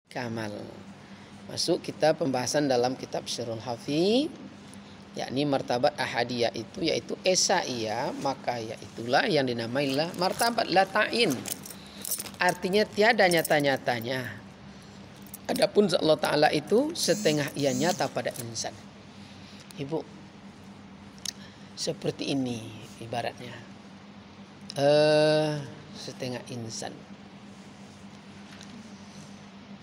kamal. Masuk kita pembahasan dalam kitab Syarhul Hafi, yakni martabat ahadiyah itu yaitu esaiyah, maka yaitulah yang dinamailah martabat la ta'in. Artinya tiada nyata-nyatanya. Adapun Allah Ta'ala itu setengah ia nyata pada insan. Ibu, seperti ini ibaratnya. Setengah insan.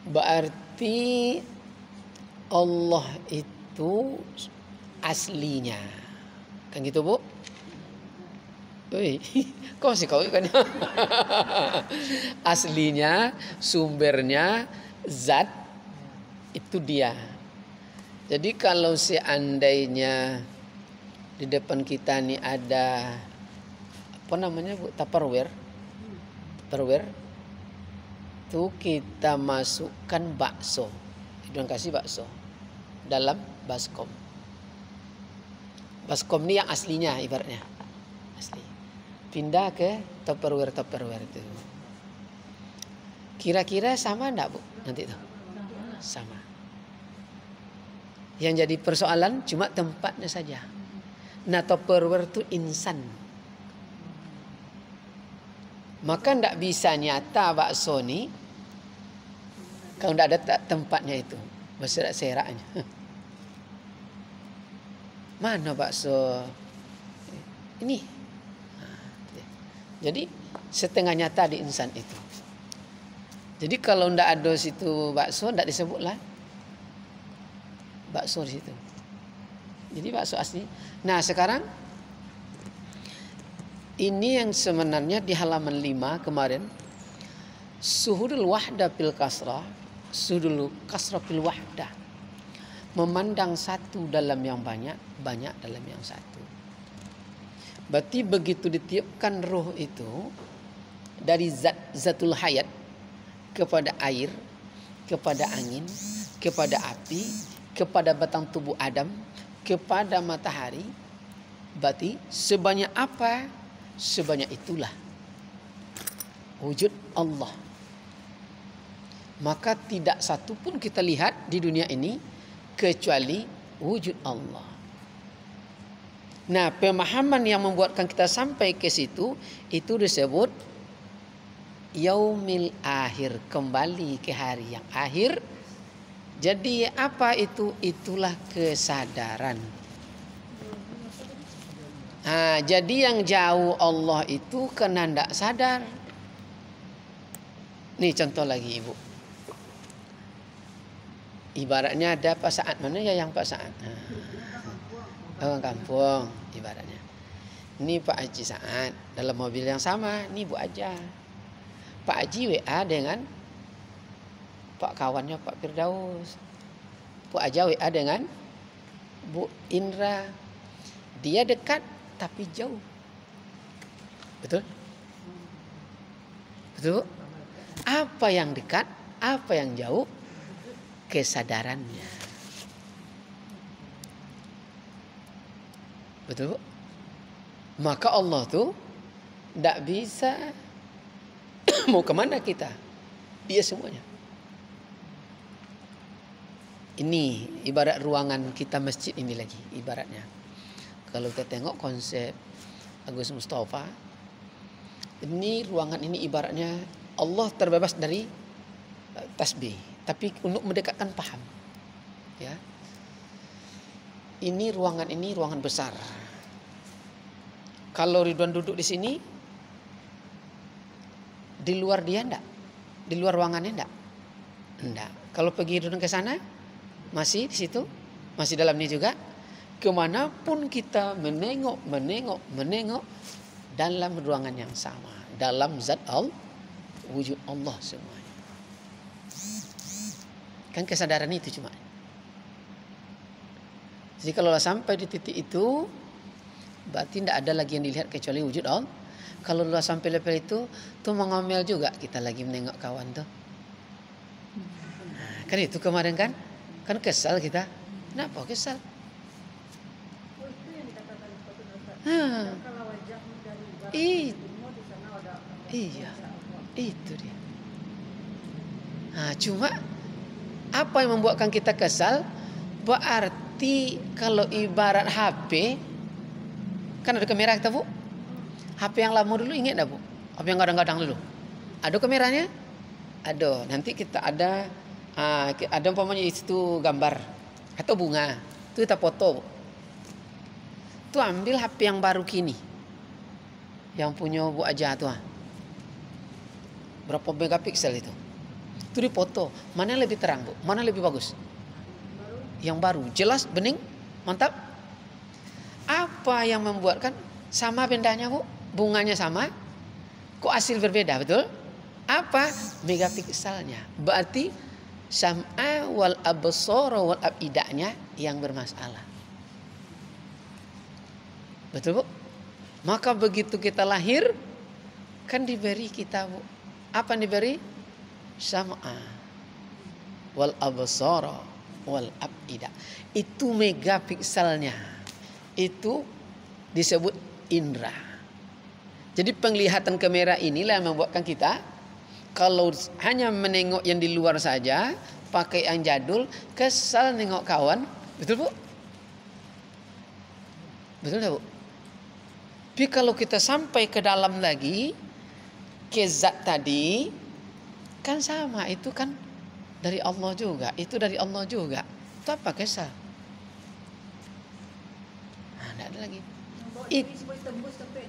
Berarti Allah itu aslinya. Kan gitu, Bu? Wih, kok sih kau kan? Aslinya, sumbernya, zat itu dia. Jadi kalau seandainya di depan kita nih ada apa namanya, Bu? Tupperware. Itu kita masukkan bakso. Hidung kasih bakso dalam baskom. Baskom ini yang aslinya ibaratnya. Asli. Pindah ke Tupperware itu. Kira-kira sama enggak, Bu? Nanti itu. Sama. Yang jadi persoalan cuma tempatnya saja. Nah, Tupperware itu insan. Maka enggak bisa nyata bakso ini kalau enggak ada tempatnya itu. Berserak-seraknya. Mana bakso ini? Jadi setengah nyata di insan itu. Jadi kalau ndak ada situ bakso, ndak disebutlah bakso di situ. Jadi bakso asli. Nah sekarang ini yang sebenarnya di halaman 5 kemarin. Suhudul wahda fil kasrah, suhudul kasrah fil wahda. Memandang satu dalam yang banyak, banyak dalam yang satu. Berarti begitu ditiupkan roh itu dari zatul hayat kepada air, kepada angin, kepada api, kepada batang tubuh Adam, kepada matahari, berarti sebanyak apa, sebanyak itulah wujud Allah. Maka tidak satu pun kita lihat di dunia ini kecuali wujud Allah. Nah, pemahaman yang membuatkan kita sampai ke situ itu disebut yaumil akhir, kembali ke hari yang akhir. Jadi apa itu? Itulah kesadaran. Nah, jadi yang jauh Allah itu kena ndak sadar. Nih contoh lagi, Ibu. Ibaratnya ada Pak Saat, mana ya yang Pak Saat? Orang kampung ibaratnya. Ini Pak Haji Saat dalam mobil yang sama, ini Bu Aja. Pak Haji WA dengan Pak kawannya Pak Firdaus. Bu Aja WA dengan Bu Indra. Dia dekat tapi jauh. Betul? Betul? Apa yang dekat, apa yang jauh? Kesadarannya. Betul? Maka Allah tuh tidak bisa mau kemana kita. Dia semuanya. Ini ibarat ruangan kita masjid ini lagi. Ibaratnya. Kalau kita tengok konsep Agus Mustafa. Ini ruangan ini ibaratnya Allah terbebas dari tasbih. Tapi untuk mendekatkan paham. Ya. Ini ruangan besar. Kalau Ridwan duduk di sini, di luar dia enggak? Di luar ruangannya enggak? Enggak. Kalau pergi Ridwan ke sana, masih di situ, masih dalamnya juga. Kemanapun kita menengok dalam ruangan yang sama, dalam zat wujud Allah semuanya. Kan kesadaran itu cuma. Jadi kalau sampai di titik itu, berarti tidak ada lagi yang dilihat kecuali wujud Allah. Kalau sudah sampai level itu, tuh mengomel juga kita lagi menengok kawan tuh. Nah, kan itu kemarin kan kesal kita. Kenapa kesal? Iya, itu dia. Nah, cuma Apa yang membuatkan kita kesal? Berarti kalau ibarat HP, kan ada kamera kita, Bu. HP yang lama dulu ingat dah, Bu? HP yang kadang-kadang dulu. Ada kameranya? Ada. Nanti kita ada umpamanya itu gambar atau bunga. Itu kita foto, Bu. Itu ambil HP yang baru kini. Yang punya Bu Aja tuh. Berapa megapiksel itu? Itu dipoto. Mana yang lebih terang, Bu? Mana lebih bagus? Yang baru. Jelas, bening, mantap. Apa yang membuatkan sama bendanya, Bu? Bunganya sama. Kok hasil berbeda, betul? Apa? Megapikselnya. Berarti sam'a wal absara wal afidahnya yang bermasalah. Betul, Bu? Maka begitu kita lahir kan diberi kita, Bu. Apa yang diberi? Sam'a wal absara wal afidah. Itu megapikselnya. Itu disebut indra. Jadi penglihatan kamera inilah yang membuatkan kita kalau hanya menengok yang di luar saja, pakai yang jadul, kesal nengok kawan. Betul, Bu? Betul tak, Bu? Tapi kalau kita sampai ke dalam lagi, ke zat tadi, kan sama. Itu kan dari Allah juga. Itu dari Allah juga. Itu apa kesal? Nah, tidak ada lagi.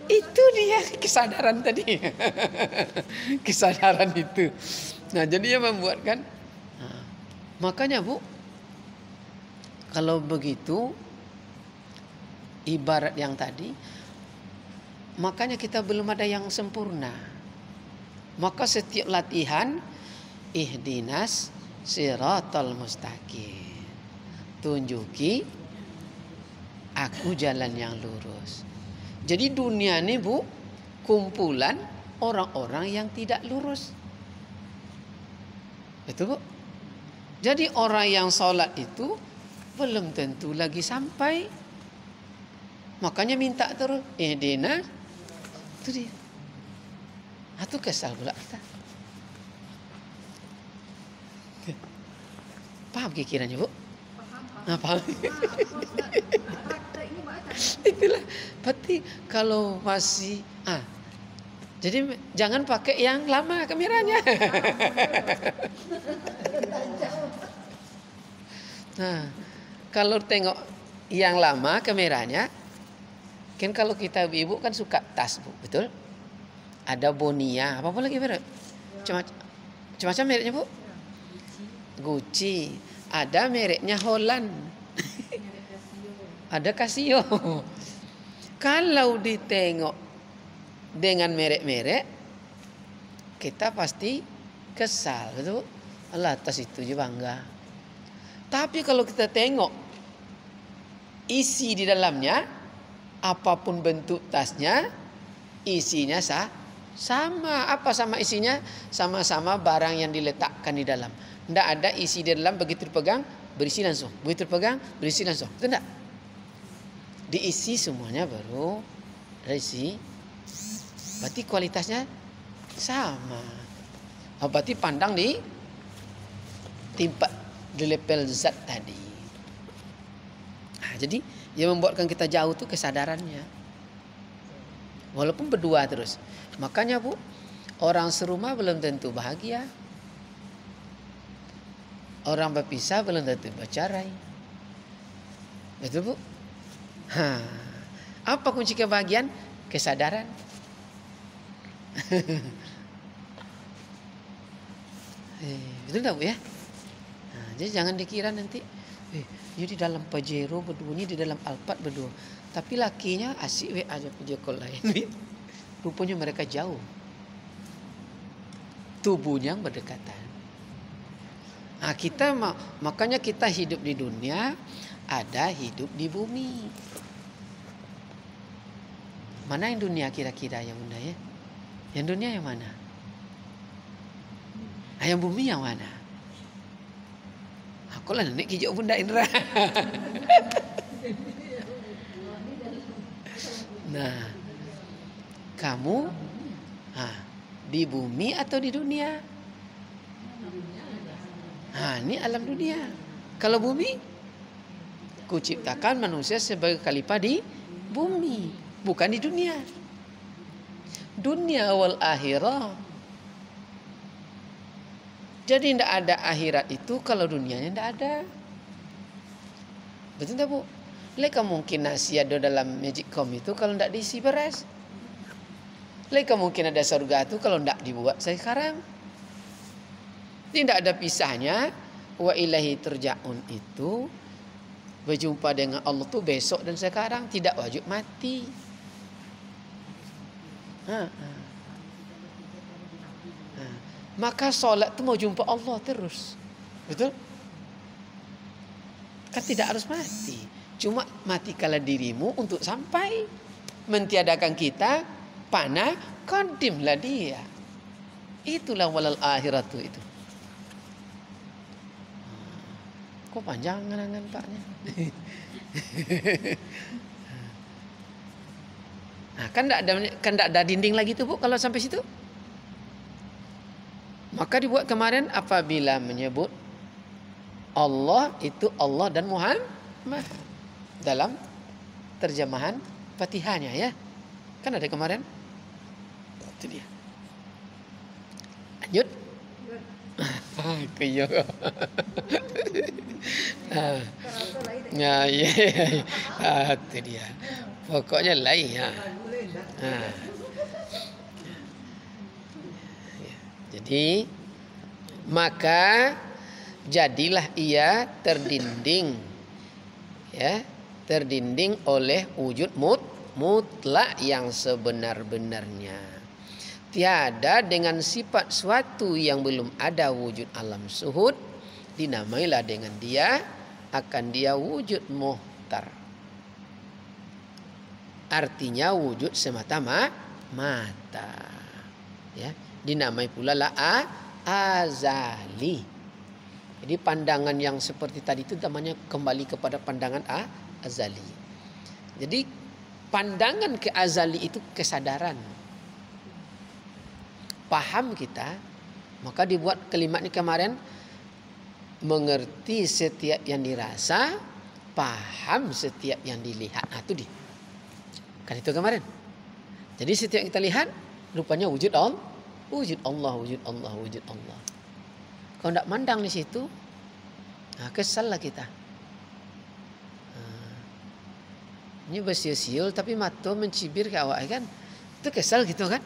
Itu dia kesadaran tadi. Kesadaran itu. Nah, jadi yang membuatkan. Nah, makanya, Bu, kalau begitu ibarat yang tadi, makanya kita belum ada yang sempurna. Maka setiap latihan ihdinas siratal mustaqim. Tunjuki aku jalan yang lurus. Jadi dunia ini, Bu, kumpulan orang-orang yang tidak lurus. Betul, Bu? Jadi orang yang sholat itu belum tentu lagi sampai. Makanya minta terus. Ihdinas. Itu dia. Itu kesal pula kita. Paham kiranya, Bu? Paham. Itulah. Berarti kalau masih jadi jangan pakai yang lama kameranya. Nah, kalau tengok yang lama kameranya, kan kalau kita ibu kan suka tas, Bu, betul? Ada Bonia, apa lagi merek? Macam-macam mereknya, Bu. Gucci, ada mereknya Holland. Ada Casio. Kalau ditengok dengan merek-merek, kita pasti kesal, betul? Allah, tas itu juga bangga. Tapi kalau kita tengok isi di dalamnya, apapun bentuk tasnya, isinya sama. Apa sama isinya? Sama-sama barang yang diletakkan di dalam. Tidak ada isi di dalam, begitu dipegang berisi langsung. Begitu dipegang berisi langsung. Itu tidak. Diisi semuanya baru terisi. Berarti kualitasnya sama. Berarti pandang di tempat di level zat tadi. Nah, jadi yang membuatkan kita jauh tuh kesadarannya. Walaupun berdua terus. Makanya, Bu, orang serumah belum tentu bahagia. Orang berpisah belum tentu bercerai. Betul, Bu? Apa kunci kebahagiaan? Kesadaran. Betul tak, Bu, ya? Jadi jangan dikira nanti ini di dalam Pajero berdua, ini di dalam Alphard berdua. Tapi lakinya asik aja video call lain. Rupanya mereka jauh. Tubuhnya berdekatan. Makanya kita hidup di dunia, ada hidup di bumi. Mana yang dunia kira-kira yang Bunda, ya? Yang dunia yang mana? Yang bumi yang mana? Aku lah nenek kijok Bunda Indra. Nah, kamu di bumi atau di dunia? Nah, ini alam dunia. Kalau bumi, kuciptakan manusia sebagai khalifah di bumi, bukan di dunia. Dunia wal akhirah. Jadi tidak ada akhirat itu kalau dunianya tidak ada. Betul tak Bu? Leka mungkin nasi ada dalam magicom itu kalau tidak diisi beras. Leka mungkin ada surga itu kalau tidak dibuat sekarang. Tidak ada pisahnya. Wa ilahi turja'un itu berjumpa dengan Allah tuh besok dan sekarang, tidak wajib mati. Maka solat itu mau jumpa Allah terus. Betul? Kan tidak harus mati. Cuma matikanlah dirimu untuk sampai. Mentiadakan kita, panah, qadimlah dia. Itulah walal akhiratu itu. Kok panjang ngangan paknya? Nah, kan tidak ada dinding lagi tuh Bu kalau sampai situ. Maka dibuat kemarin apabila menyebut Allah itu Allah dan Muhammad dalam terjemahan Fatihahnya ya. Kan ada kemarin. Itu dia. Lanjut. Kaya. Ya, itu dia. Pokoknya lain ya. Jadi maka jadilah ia terdinding, ya, terdinding oleh wujud mutlak yang sebenar-benarnya. Tiada dengan sifat suatu yang belum ada wujud alam suhud, dinamailah dengan dia, akan dia wujud muhtar. Artinya wujud semata-mata. Ya. Dinamai pula la azali. Jadi pandangan yang seperti tadi itu namanya kembali kepada pandangan azali. Jadi pandangan ke azali itu kesadaran. Paham kita, maka dibuat kalimat ini kemarin, mengerti setiap yang dirasa, paham setiap yang dilihat. Nah, itu dia. Kan itu kemarin. Jadi setiap kita lihat rupanya wujud Allah. Wujud Allah, wujud Allah, wujud Allah. Kalau tidak mandang di situ, nah kesal lah kita. Ini bersiul-siul tapi mata mencibir ke awak kan. Itu kesal gitu kan.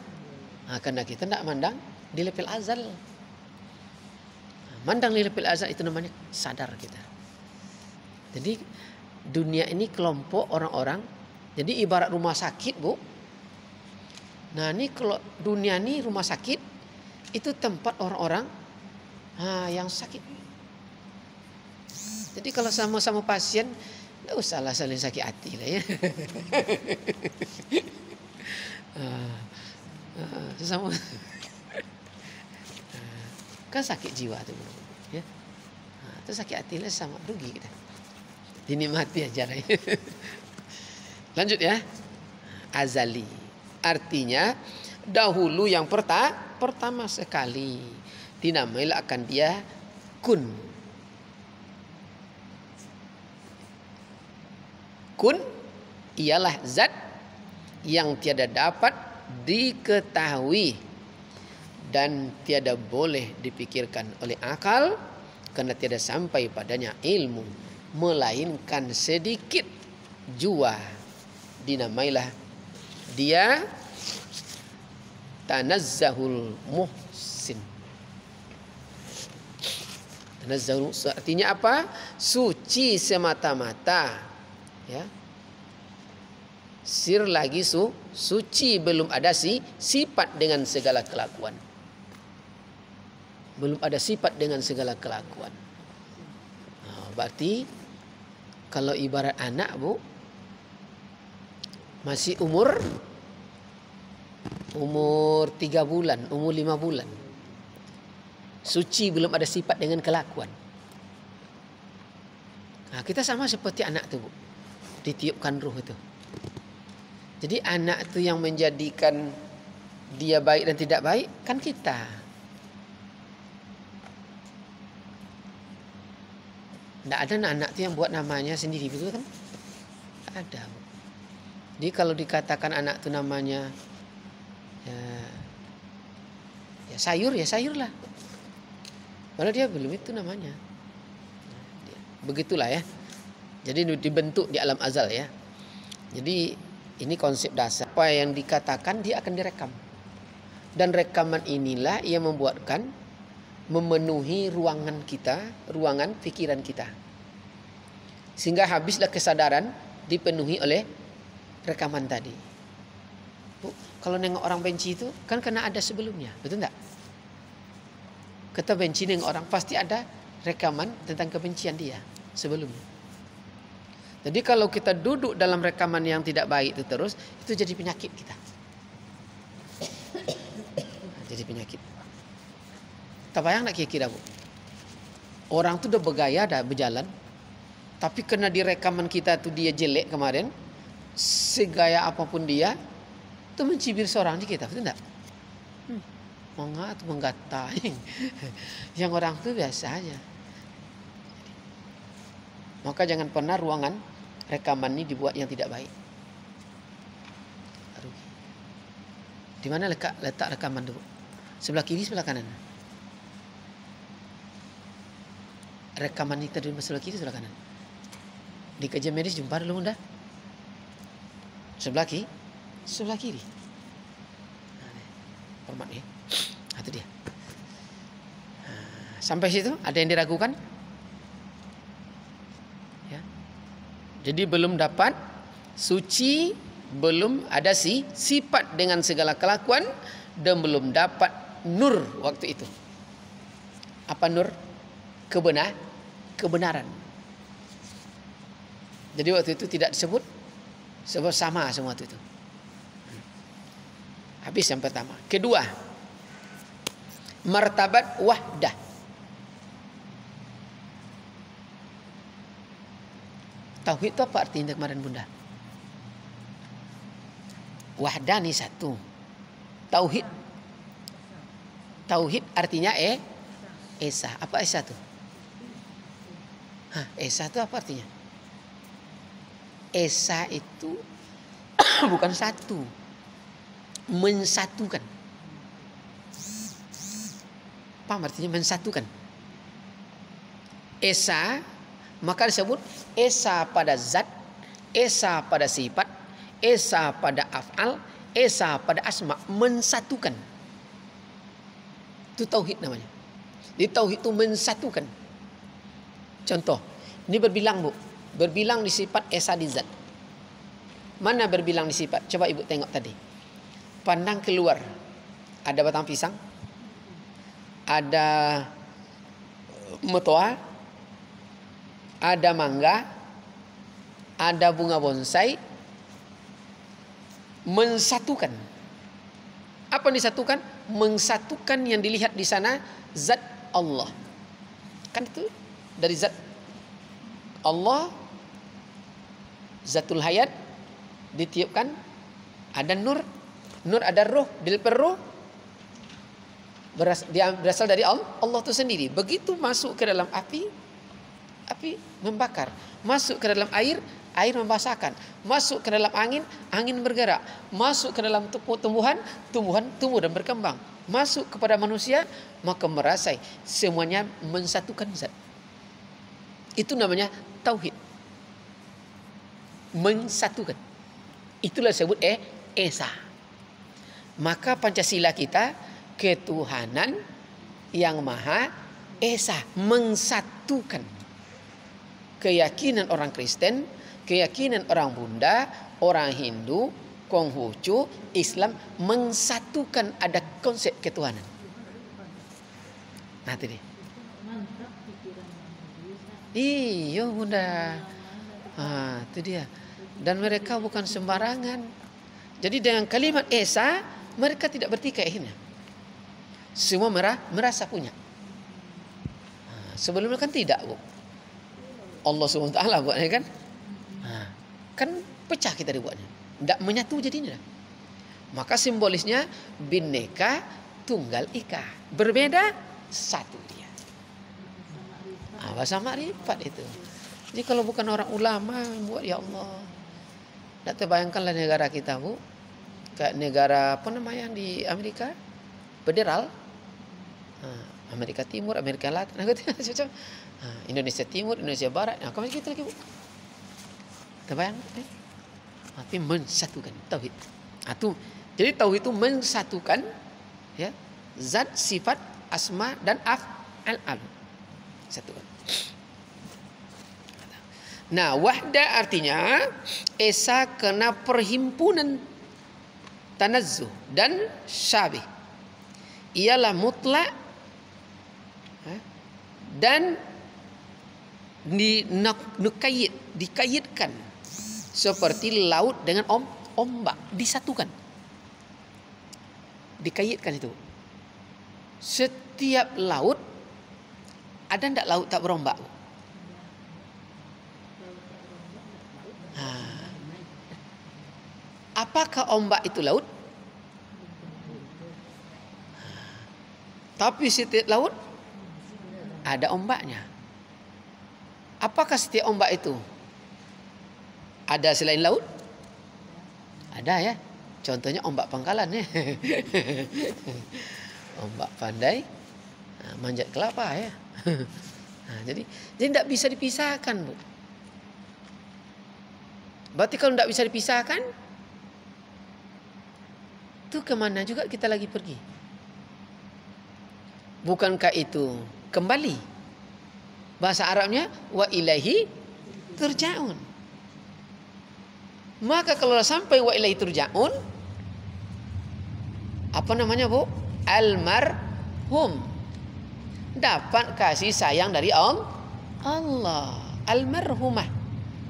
Nah, karena kita tidak mandang di level azal. Mandang di level azal itu namanya sadar kita. Jadi dunia ini kelompok orang-orang. Jadi ibarat rumah sakit Bu. Nah ini kalau dunia ini rumah sakit itu tempat orang-orang yang sakit. Jadi kalau sama-sama pasien, tidak usahlah saling sakit hati lah ya. Sesama kan sakit jiwa tuh, ya. Itu sakit hati lah sama rugi kita. Dinikmati aja lah. Lanjut ya, azali. Artinya dahulu yang pertama sekali, dinamailah akan dia kun. Kun ialah zat yang tiada dapat diketahui dan tiada boleh dipikirkan oleh akal karena tiada sampai padanya ilmu, melainkan sedikit jua. Dinamailah dia tanazzahul muhsin. Tanazzahul artinya apa? Suci semata-mata. Ya. Sir lagi suci, belum ada sifat dengan segala kelakuan. Belum ada sifat dengan segala kelakuan. Nah, berarti kalau ibarat anak Bu, masih umur 3 bulan, umur 5 bulan. Suci, belum ada sifat dengan kelakuan. Nah, kita sama seperti anak itu Bu. Ditiupkan ruh itu. Jadi anak itu yang menjadikan dia baik dan tidak baik kan kita. Tidak ada anak itu yang buat namanya sendiri, betul kan? Tidak ada. Jadi kalau dikatakan anak itu namanya ya sayur, ya sayur lah. Padahal dia belum itu namanya. Begitulah ya. Jadi dibentuk di alam azal ya. Jadi ini konsep dasar. Apa yang dikatakan dia akan direkam. Dan rekaman inilah yang memenuhi ruangan kita, ruangan pikiran kita. Sehingga habislah kesadaran dipenuhi oleh rekaman tadi. Bu, kalau nengok orang benci itu kan karena ada sebelumnya, betul enggak? Kita benci nengok orang pasti ada rekaman tentang kebencian dia sebelumnya. Jadi kalau kita duduk dalam rekaman yang tidak baik itu terus, itu jadi penyakit kita. Jadi penyakit. Tak bayang nak kira-kira bu. Orang tu udah bergaya dah berjalan, tapi kena di rekaman kita tu dia jelek kemarin, segaya apapun dia, tu mencibir seorang di kita, betul tak? Menggata. Yang orang tu biasa aja. Maka jangan pernah ruangan rekaman ini dibuat yang tidak baik. Di mana letak rekaman tu? Sebelah kiri, sebelah kanan. Rekaman itu di sebelah kiri, sebelah kanan. Di kajian medis jumpa dulu dah. Sebelah kiri, sebelah kiri. Hormat ya. Itu dia. Sampai situ ada yang diragukan? Ya. Jadi belum dapat suci, belum ada sifat dengan segala kelakuan, dan belum dapat nur waktu itu. Apa nur? Kebenaran. Jadi waktu itu tidak disebut sebab sama semua itu. Habis yang pertama. Kedua, martabat wahdah. Tauhid itu apa artinya kemarin Bunda? Wahdah nih satu. Tauhid artinya esa. Apa esa itu? Esa itu apa artinya? Esa itu bukan satu, mensatukan. Apa artinya mensatukan? Esa, maka disebut esa pada zat, esa pada sifat, esa pada af'al, esa pada asma, mensatukan. Itu tauhid namanya. Jadi tauhid itu mensatukan. Contoh, ini berbilang bu, berbilang di sifat esa di zat. Mana berbilang di sifat? Coba ibu tengok tadi. Pandang keluar, ada batang pisang, ada metoa, ada mangga, ada bunga bonsai. Mensatukan. Apa yang disatukan? Mensatukan yang dilihat di sana zat Allah. Kan itu dari zat Allah, zatul hayat ditiupkan, ada nur, ada ruh, dilper ruh berasal dari Allah itu sendiri. Begitu masuk ke dalam api membakar, masuk ke dalam air membasahkan, masuk ke dalam angin bergerak, masuk ke dalam tumbuhan tumbuh dan berkembang, masuk kepada manusia maka merasai, semuanya mensatukan zat. Itu namanya tauhid, mensatukan. Itulah disebut esa. Maka Pancasila kita ketuhanan yang maha esa, mensatukan. Keyakinan orang Kristen, keyakinan orang Buddha, orang Hindu, Konghucu, Islam mensatukan, ada konsep ketuhanan. Nah, itu dia. Iya Bunda. Itu dia. Dan mereka bukan sembarangan. Jadi dengan kalimat esa, mereka tidak bertikai akhirnya. Semua merasa punya. Sebelumnya kan tidak bu. Allah SWT buatnya kan. Kan pecah kita dibuatnya. Tidak menyatu jadinya. Maka simbolisnya Bhinneka Tunggal Ika. Berbeda, satu dia. Bahasa makrifat itu. Jadi kalau bukan orang ulama buat, ya Allah. Tidak terbayangkanlah negara kita, Bu. Kayak negara apa namanya di Amerika? Federal. Amerika Timur, Amerika Selatan, Indonesia Timur, Indonesia Barat. Nah, kemana kita lagi, Bu? Terbayang? Tapi mensatukan tauhid. Jadi tauhid itu mensatukan, ya, zat, sifat, asma dan af'al. Satukan. Nah, wahda artinya esa kena perhimpunan tanazzuh dan syabih. Ialah mutlak dan dikaitkan seperti laut dengan ombak, disatukan. Dikaitkan itu. Setiap laut, ada enggak laut tak berombak? Apakah ombak itu laut? Tapi setiap laut ada ombaknya. Apakah setiap ombak itu ada selain laut? Ada, ya. Contohnya ombak Pangkalan, ya. Ombak Pandai manjat kelapa, ya. Jadi tidak bisa dipisahkan, Bu. Berarti kalau tidak bisa dipisahkan, itu kemana juga kita lagi pergi? Bukankah itu kembali? Bahasa Arabnya wa ilaihi turja'un. Maka kalau sampai wa ilaihi turja'un, apa namanya, Bu? Almarhum. Dapat kasih sayang dari Allah. Almarhumah.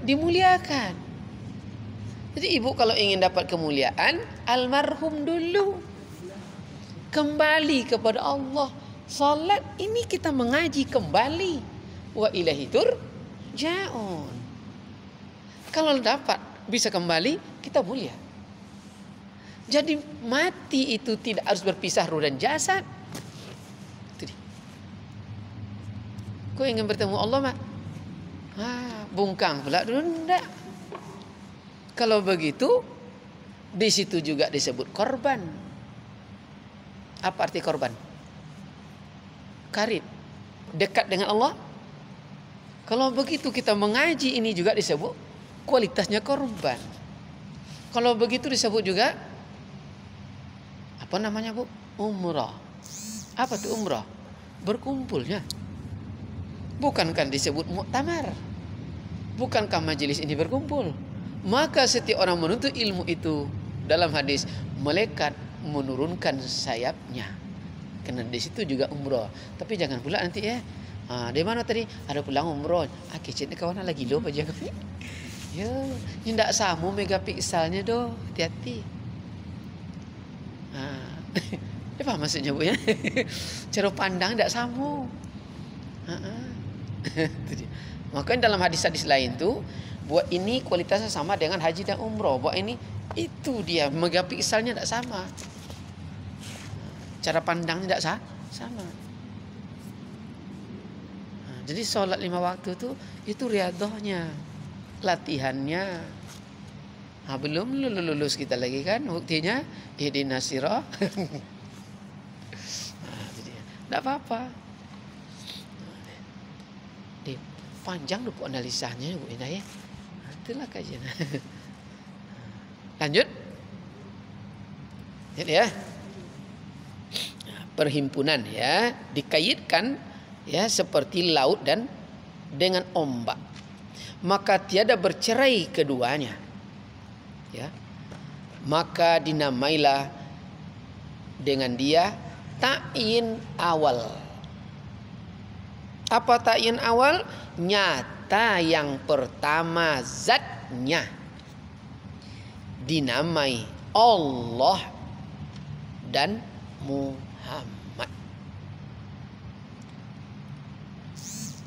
Dimuliakan. Jadi ibu kalau ingin dapat kemuliaan, almarhum dulu. Kembali kepada Allah. Salat ini kita mengaji kembali. Wa ilaihi turja'un. Kalau dapat bisa kembali, kita mulia. Jadi mati itu tidak harus berpisah ruh dan jasad. Itu dia. Kau ingin bertemu Allah, Mak? Bungkang pula dulu, enggak. Kalau begitu, di situ juga disebut korban. Apa arti korban? Karib, dekat dengan Allah. Kalau begitu kita mengaji ini juga disebut kualitasnya korban. Kalau begitu disebut juga apa namanya, Bu? Umrah. Apa tuh umrah? Berkumpulnya. Bukankah disebut muktamar? Bukankah majelis ini berkumpul? Maka setiap orang menuntut ilmu itu, dalam hadis, malaikat menurunkan sayapnya. Karena di situ juga umrah. Tapi jangan pula nanti, ya. Dari mana tadi? Ada pulang umrah. Kecil ni kawan lagi lo aja kami. Ya, ini tidak sama megapikselnya doh. Hati-hati. Dia paham maksudnya, Bu, ya? Cara pandang tidak sama. Makanya dalam hadis-hadis lain tu, buat ini kualitasnya sama dengan haji dan umrah. Buat ini, itu dia megapikselnya tidak sama. Cara pandangnya tidak sama. Jadi sholat 5 waktu itu riadahnya, latihannya. Belum lulus kita lagi kan, buktinya ihdinas sirah. Tidak apa-apa. Panjang lupa analisanya, Bu Ina, ya. Itulah kajian. Lanjut. Jadi, ya. Perhimpunan, ya, dikaitkan, ya, seperti laut dan dengan ombak. Maka tiada bercerai keduanya. Ya. Maka dinamailah dengan dia ta'yin awal. Apa ta'yin awal? Nyata yang pertama zatnya dinamai Allah dan Muhammad.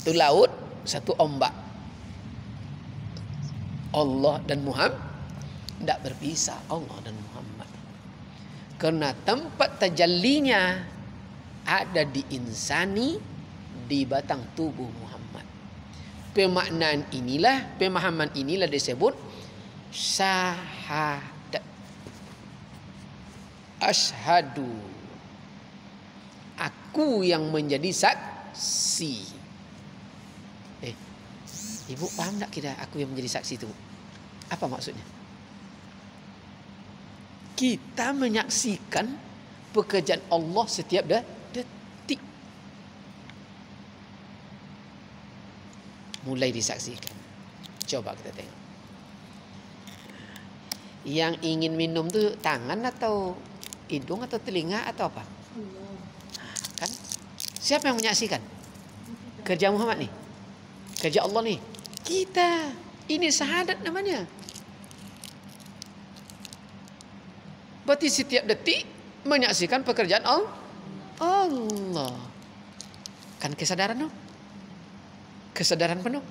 Itu laut, satu ombak. Allah dan Muhammad tidak berpisah, Allah dan Muhammad. Karena tempat tajallinya ada di insani, di batang tubuh Muhammad. Pemaknaan inilah, pemahaman inilah disebut syahadat. Asyhadu, aku yang menjadi saksi. Ibu paham tak kira aku yang menjadi saksi itu? Apa maksudnya? Kita menyaksikan pekerjaan Allah setiap detik. Mulai disaksikan. Coba kita tengok. Yang ingin minum tu tangan atau hidung atau telinga atau apa? Kan? Siapa yang menyaksikan? Kerja Muhammad ni. Kerja Allah ni. Kita. Ini syahadat namanya. Berarti setiap detik menyaksikan pekerjaan Allah. Kan kesadaran tu? Kesadaran penuh.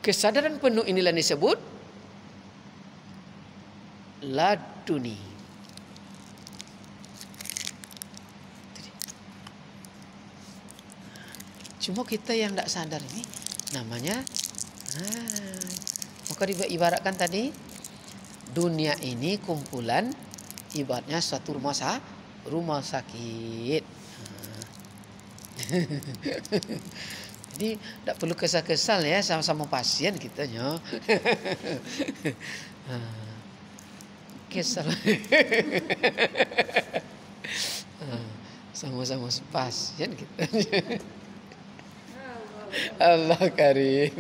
Kesadaran penuh inilah disebut laduni. Cuma kita yang tak sadar ini namanya maka diibaratkan tadi dunia ini kumpulan ibaratnya suatu rumah sakit. Jadi tak perlu kesal-kesal ya sama-sama pasien kitanya. Kesal. Sama-sama pasien kitanya. Allah Karim.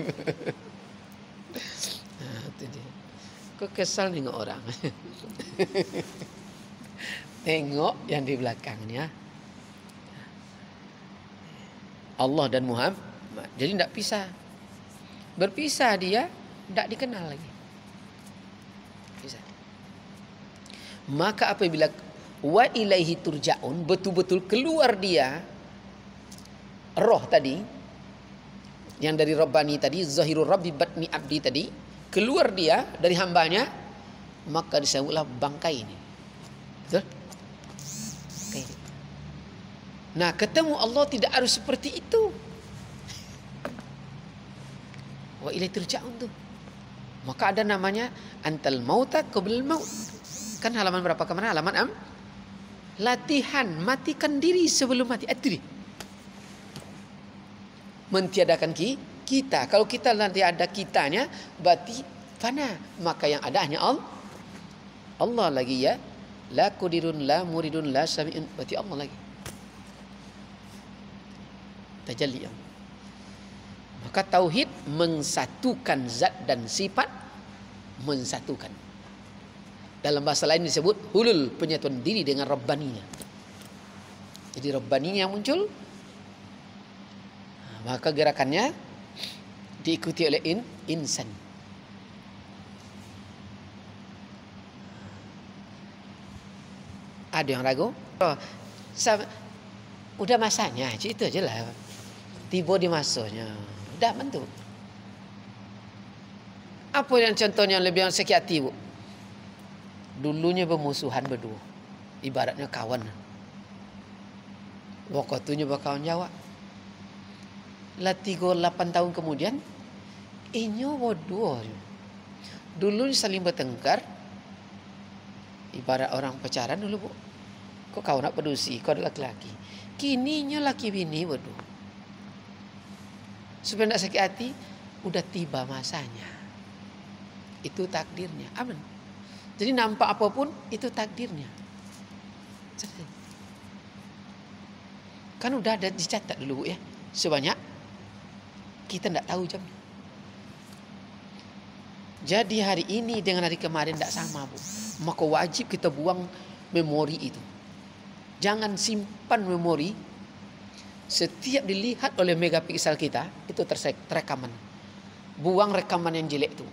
Itu dia. Kok kesal nengok orang? Tengok yang di belakangnya. Allah dan Muhammad. Jadi tidak pisah. Berpisah dia, tidak dikenal lagi. Pisah. Maka apabila wa ilaihi turja'un, betul-betul keluar dia roh tadi, yang dari Rabbani tadi, Zahirul Rabbi Batni Abdi tadi, keluar dia dari hambanya, maka disebutlah bangkai ini. Betul? Bangkai. Nah, ketemu Allah tidak harus seperti itu. Wa ilaihi turja'un tu. Maka ada namanya antal mauta qablal maut. Kan halaman berapa kemana? Halaman latihan matikan diri sebelum mati. Itu mentiadakan kita. Kalau kita nanti ada kitanya, berarti fana. Maka yang ada hanya Allah lagi ya. La qadirun, la muridun, la sami'un. Berarti Allah lagi. Tajalli. Maka tauhid mensatukan zat dan sifat, mensatukan. Dalam bahasa lain disebut hulul, penyatuan diri dengan Rabbaninya. Jadi Rabbaninya yang muncul, maka gerakannya diikuti oleh insan. Ada yang ragu? Udah masanya, itu aja lah. Tiba di masanya. Dah bentuk. Apa yang contohnya lebih sakit hati, Bu? Dulunya bermusuhan berdua. Ibaratnya kawan. Waktunya berkawan Jawa. Lah 38 tahun kemudian, inyo berdua. Dulu saling bertengkar. Ibarat orang pacaran dulu, Bu. Kok kau nak pedusi, kau ada laki-laki. Kini inyo laki bini berdua. Supaya tidak sakit hati, udah tiba masanya. Itu takdirnya. Aman. Jadi nampak apapun, itu takdirnya. Kan udah ada dicatat dulu ya. Sebanyak, kita tidak tahu jamnya. Jadi hari ini dengan hari kemarin tidak sama, Bu. Maka wajib kita buang memori itu. Jangan simpan memori. Setiap dilihat oleh megapiksel kita, itu terekaman. Buang rekaman yang jelek itu.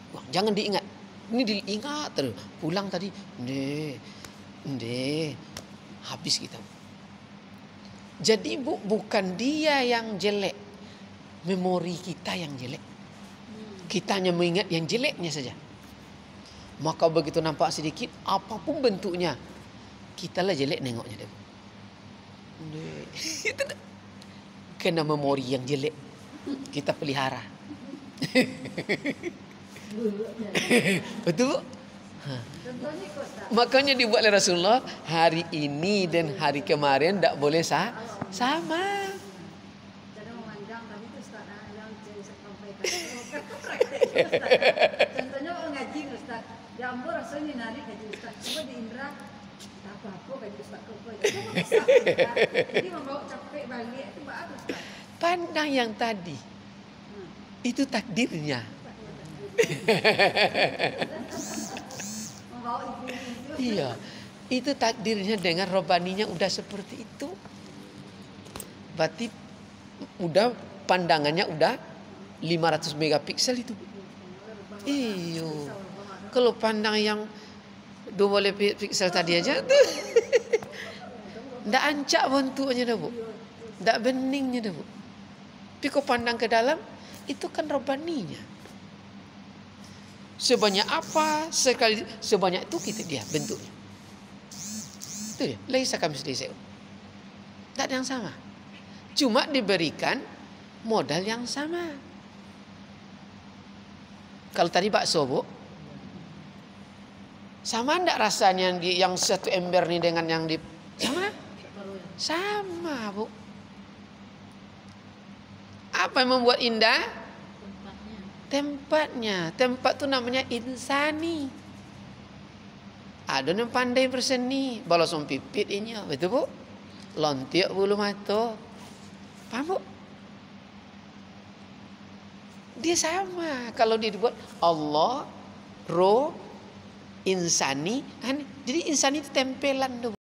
Buang. Jangan diingat. Ini diingat terus. Pulang tadi, habis kita. Jadi bukan dia yang jelek. Memori kita yang jelek. Kita hanya mengingat yang jeleknya saja. Maka begitu nampak sedikit, apapun bentuknya, kita lah jelek nengoknya dia. Kena memori yang jelek. kita pelihara. Betul? Makanya dibuat oleh Rasulullah, hari ini dan hari kemarin tidak boleh sama. Contohnya orang ngaji Ustaz, jambu rasanya narik ngaji Ustaz, coba di Indra tak apa-apa ngaji Ustaz jadi membawa capek balik itu bagus Ustaz. Pandang yang tadi, itu takdirnya. Membawa ibu-ibu. Iya, itu takdirnya dengan robaninya udah seperti itu. Berarti udah pandangannya udah 500 megapiksel itu. Iyo. Kalau pandang yang 2 piksel tadi aja tuh. Ndak ancak bentuknya dah, Bu. Ndak beningnya dah, Bu. Tapi kau pandang ke dalam, itu kan robaninya. Sebanyak apa, sekali sebanyak itu kita dia bentuknya. Itu dia. Laisa kamitslihi syai'un. Tak ada yang sama. Cuma diberikan modal yang sama. Kalau tadi bakso, Bu, sama enggak rasanya yang satu ember nih dengan yang di sama? Sama, Bu. Apa yang membuat indah? Tempatnya. Tempat itu namanya insani. Ada yang pandai berseni, balosong pipit ini, betul, Bu? Lontiok bulu mata. Paham, Bu? Dia sama. Kalau dia dibuat Allah, roh, insani. Jadi insani itu tempelan tuh.